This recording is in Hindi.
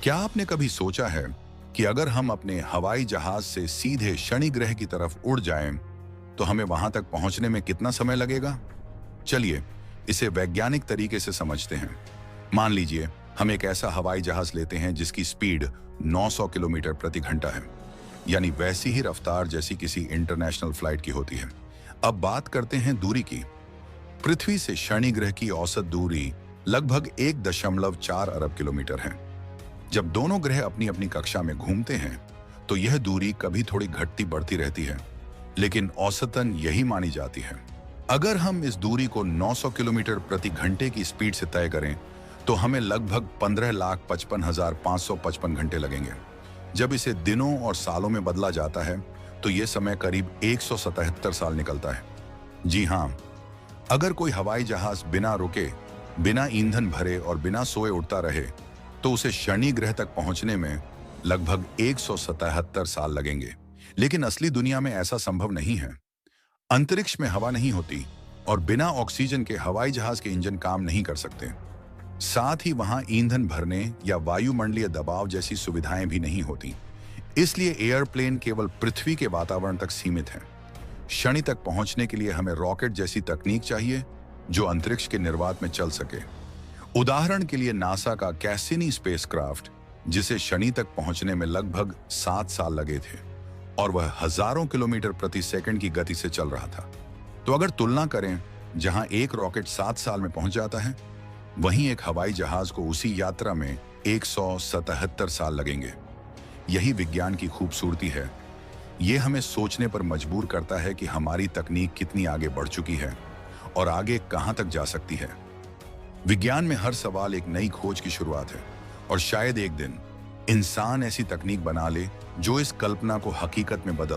क्या आपने कभी सोचा है कि अगर हम अपने हवाई जहाज से सीधे शनि ग्रह की तरफ उड़ जाएं, तो हमें वहां तक पहुंचने में कितना समय लगेगा? चलिए इसे वैज्ञानिक तरीके से समझते हैं। मान लीजिए हम एक ऐसा हवाई जहाज लेते हैं जिसकी स्पीड 900 किलोमीटर प्रति घंटा है, यानी वैसी ही रफ्तार जैसी किसी इंटरनेशनल फ्लाइट की होती है। अब बात करते हैं दूरी की। पृथ्वी से शनि ग्रह की औसत दूरी लगभग 1.4 अरब किलोमीटर है। जब दोनों ग्रह अपनी अपनी कक्षा में घूमते हैं तो यह दूरी कभी थोड़ी घटती बढ़ती रहती है, लेकिन औसतन यही मानी जाती है। अगर हम इस दूरी को 900 किलोमीटर प्रति घंटे की स्पीड से तय करें तो हमें लगभग 15,55,555 घंटे लगेंगे। जब इसे दिनों और सालों में बदला जाता है तो यह समय करीब 177 साल निकलता है। जी हाँ, अगर कोई हवाई जहाज बिना रुके, बिना ईंधन भरे और बिना सोए उड़ता रहे तो उसे शनि ग्रह तक पहुंचने में लगभग 177 साल लगेंगे। लेकिन असली दुनिया में ऐसा संभव नहीं है। अंतरिक्ष में हवा नहीं होती और बिना ऑक्सीजन के हवाई जहाज के इंजन काम नहीं कर सकते। साथ ही वहां ईंधन भरने या वायुमंडलीय दबाव जैसी सुविधाएं भी नहीं होती। इसलिए एयरप्लेन केवल पृथ्वी के वातावरण तक सीमित है। शनि तक पहुंचने के लिए हमें रॉकेट जैसी तकनीक चाहिए जो अंतरिक्ष के निर्वात में चल सके। उदाहरण के लिए नासा का कैसिनी स्पेसक्राफ्ट, जिसे शनि तक पहुंचने में लगभग 7 साल लगे थे और वह हजारों किलोमीटर प्रति सेकंड की गति से चल रहा था। तो अगर तुलना करें, जहां एक रॉकेट 7 साल में पहुंच जाता है, वहीं एक हवाई जहाज को उसी यात्रा में 177 साल लगेंगे। यही विज्ञान की खूबसूरती है। यह हमें सोचने पर मजबूर करता है कि हमारी तकनीक कितनी आगे बढ़ चुकी है और आगे कहां तक जा सकती है। विज्ञान में हर सवाल एक नई खोज की शुरुआत है और शायद एक दिन इंसान ऐसी तकनीक बना ले जो इस कल्पना को हकीकत में बदल